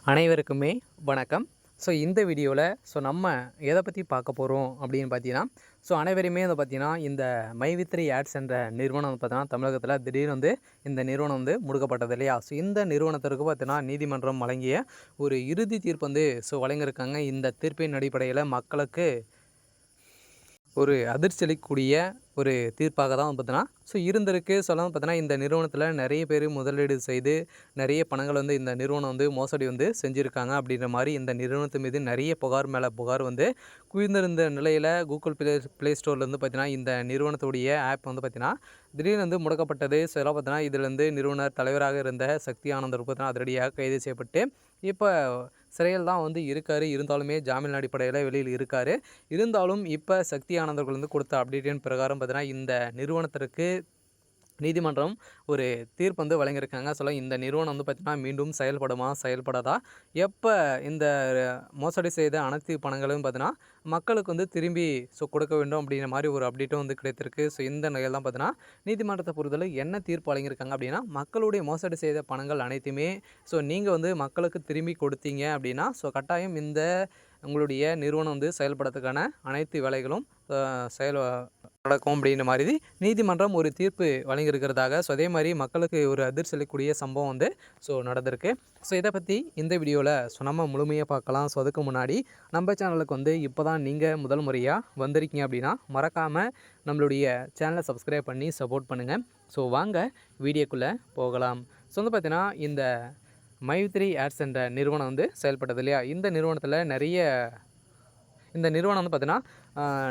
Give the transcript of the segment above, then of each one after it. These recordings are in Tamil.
அனைவருக்குமே வணக்கம். இந்த வீடியோவில் நம்ம எதை பற்றி பார்க்க போகிறோம் அப்படின்னு பார்த்தீங்கன்னா, அனைவரையுமே வந்து பார்த்தீங்கன்னா, இந்த மை3 ஆட்ஸ் என்ற நிறுவனம் வந்து பார்த்தீங்கன்னா, தமிழகத்தில் திடீர்னு வந்து இந்த நிறுவனம் வந்து முடக்கப்பட்டது இல்லையா? இந்த நிறுவனத்திற்கு பார்த்தீங்கன்னா, நீதிமன்றம் வழங்கிய ஒரு இறுதி தீர்ப்பு வந்து வழங்கியிருக்காங்க. இந்த தீர்ப்பின் அடிப்படையில் மக்களுக்கு ஒரு அதிர்ச்சி அளிக்கக்கூடிய ஒரு தீர்ப்பாக தான் வந்து பார்த்தீங்கன்னா இருந்திருக்கு. சொல்லவும் பார்த்தீங்கன்னா, இந்த நிறுவனத்தில் நிறைய பேர் முதலீடு செய்து நிறைய பணங்கள் வந்து இந்த நிறுவனம் வந்து மோசடி வந்து செஞ்சுருக்காங்க அப்படின்ற மாதிரி இந்த நிறுவனத்து மீது நிறைய புகார் மேலே புகார் வந்து குவிந்திருந்த நிலையில் கூகுள் ப்ளே ஸ்டோர்லேருந்து பார்த்தீங்கன்னா, இந்த நிறுவனத்துடைய ஆப் வந்து பார்த்தீங்கன்னா திடீர்னு வந்து முடக்கப்பட்டது. இதெல்லாம் பார்த்தீங்கன்னா இதிலேருந்து நிறுவனர் தலைவராக இருந்த சக்தி ஆனந்தர் பார்த்தீங்கன்னா அதிரடியாக கைது செய்யப்பட்டு இப்போ சிறையில் தான் வந்து இருக்கார். இருந்தாலுமே ஜாமீன் அடிப்படையில் வெளியில் இருக்கார். இருந்தாலும் இப்போ சக்தி ஆனந்தர்கள் வந்து கொடுத்த அப்டேட்டின் பிரகாரம் பார்த்தீங்கன்னா, இந்த நிறுவனத்திற்கு நீதிமன்றம் ஒரு தீர்ப்பு வந்து வழங்கியிருக்காங்க. இந்த நிறுவனம் வந்து பார்த்தீங்கன்னா மீண்டும் செயல்படுமா? செயல்படாதா? எப்போ இந்த மோசடி செய்த அனைத்து பணங்களும் பார்த்தீங்கன்னா, மக்களுக்கு வந்து திரும்பி கொடுக்க வேண்டும் அப்படிங்கிற மாதிரி ஒரு அப்டேட்டும் வந்து கிடைத்திருக்கு. இந்த நிலையில் தான் பார்த்தீங்கன்னா, நீதிமன்றத்தை பொறுத்தவரை என்ன தீர்ப்பு வழங்கியிருக்காங்க அப்படின்னா, மக்களுடைய மோசடி செய்த பணங்கள் அனைத்துமே நீங்கள் வந்து மக்களுக்கு திரும்பி கொடுத்தீங்க அப்படின்னா, கட்டாயம் இந்த உங்களுடைய நிறுவனம் வந்து செயல்படுறதுக்கான அனைத்து வேலைகளும் நடக்கும் அப்படின்ற மாதிரி நீதிமன்றம் ஒரு தீர்ப்பு வழங்கியிருக்கிறதாக. அதே மாதிரி மக்களுக்கு ஒரு அதிர்ச்சி அளிக்கக்கூடிய சம்பவம் வந்து நடந்திருக்கு. இதை பற்றி இந்த வீடியோவில் நம்ம முழுமையாக பார்க்கலாம். அதுக்கு முன்னாடி நம்ம சேனலுக்கு வந்து இப்போ தான் நீங்கள் முதல் முறையாக வந்திருக்கீங்க அப்படின்னா மறக்காமல் நம்மளுடைய சேனலை சப்ஸ்கிரைப் பண்ணி சப்போர்ட் பண்ணுங்கள். வாங்க வீடியோக்குள்ளே போகலாம். வந்து பார்த்தீங்கன்னா, இந்த மை3 ஆட்ஸ் என்ற நிறுவனம் வந்து செயல்பட்டது இல்லையா? இந்த நிறுவனம் வந்து பார்த்தீங்கன்னா,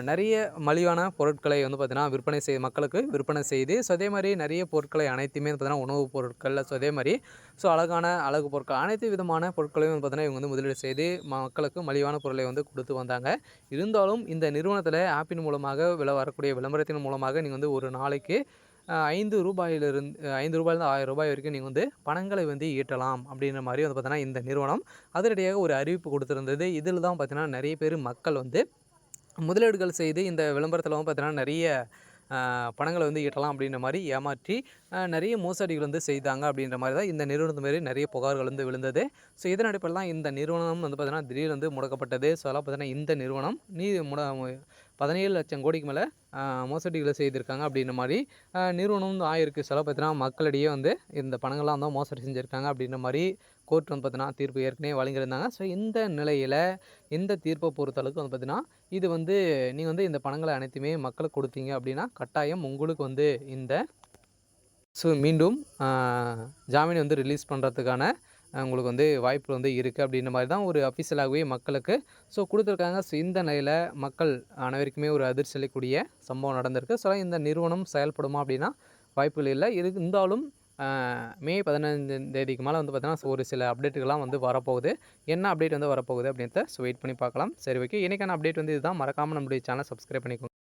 நிறைய மலிவான பொருட்களை வந்து பார்த்தீங்கன்னா மக்களுக்கு விற்பனை செய்து அதே மாதிரி நிறைய பொருட்களை அனைத்துமே வந்து பார்த்தீங்கன்னா உணவுப் பொருட்கள் அதே மாதிரி அழகான அழகு பொருட்கள் அனைத்து விதமான பொருட்களையும் வந்து பார்த்தீங்கன்னா இவங்க வந்து முதலீடு செய்து மக்களுக்கு மலிவான பொருளை வந்து கொடுத்து வந்தாங்க. இருந்தாலும் இந்த நிறுவனத்தில் ஆப்பின் மூலமாக வரக்கூடிய விளம்பரத்தின் மூலமாக நீங்கள் வந்து ஒரு நாளைக்கு ரூ. 5 ரூபாயிலிருந்து ரூ. 1000 வரைக்கும் நீங்கள் வந்து பணங்களை வந்து ஈட்டலாம் அப்படின்ற மாதிரி வந்து பார்த்தீங்கன்னா இந்த நிறுவனம் அதிரடியாக ஒரு அறிவிப்பு கொடுத்துருந்தது. இதில் தான் பார்த்தீங்கன்னா நிறைய பேர் மக்கள் வந்து முதலீடுகள் செய்து இந்த விளம்பரத்தில் வந்து பார்த்தீங்கன்னா நிறைய பணங்களை வந்து ஈட்டலாம் அப்படின்ற மாதிரி ஏமாற்றி நிறைய மோசடிகள் வந்து செய்தாங்க அப்படின்ற மாதிரி தான் இந்த நிறுவனத்து மாரி நிறைய புகார்கள் வந்து விழுந்தது. இதன் அடிப்படையில் தான் இந்த நிறுவனம் வந்து பார்த்தீங்கன்னா திடீர்னு வந்து முடக்கப்பட்டது. அதெல்லாம் பார்த்தீங்கன்னா இந்த நிறுவனம் 17 லட்சம் கோடிக்கு மேலே மோசடிகளை செய்திருக்காங்க அப்படின்ற மாதிரி நிறுவனம் வந்து ஆயிருக்கு. பார்த்தீங்கன்னா மக்களிடையே வந்து இந்த பணங்கள்லாம் தான் மோசடி செஞ்சுருக்காங்க அப்படின்ற மாதிரி கோர்ட் வந்து பார்த்தீங்கன்னா தீர்ப்பு ஏற்கனவே வழங்கியிருந்தாங்க. இந்த நிலையில் இந்த தீர்ப்பை பொறுத்தளவுக்கு வந்து பார்த்தீங்கன்னா, இது வந்து நீங்கள் வந்து இந்த பணங்களை அனைத்துமே மக்களுக்கு கொடுத்தீங்க அப்படின்னா கட்டாயம் உங்களுக்கு வந்து இந்த மீண்டும் ஜாமீன் வந்து ரிலீஸ் பண்ணுறதுக்கான உங்களுக்கு வந்து வாய்ப்பு வந்து இருக்குது அப்படின்ற மாதிரி தான் ஒரு அஃபிஷியலாகவே மக்களுக்கு கொடுத்துருக்காங்க. இந்த நிலையில் மக்கள் அனைவருக்குமே ஒரு அதிர்ச்சி அளிக்கக்கூடிய சம்பவம் நடந்திருக்கு. இந்த நிறுவனம் செயல்படுமா அப்படின்னா வாய்ப்புகள் இல்லை. இருந்தாலும் மே 15 தேதிக்கு மேலே வந்து பார்த்தீங்கன்னா ஒரு சில அப்டேட்டுகள்லாம் வந்து வரப்போகுது. என்ன அப்டேட் வந்து வரப்போகுது அப்படின்றத வெயிட் பண்ணி பார்க்கலாம். சரி, ஓகே. இன்றைக்கான அப்டேட் வந்து இதுதான். மறக்காமல் நம்மளுடைய சேனலை சப்ஸ்கிரைப் பண்ணிக்கோங்க.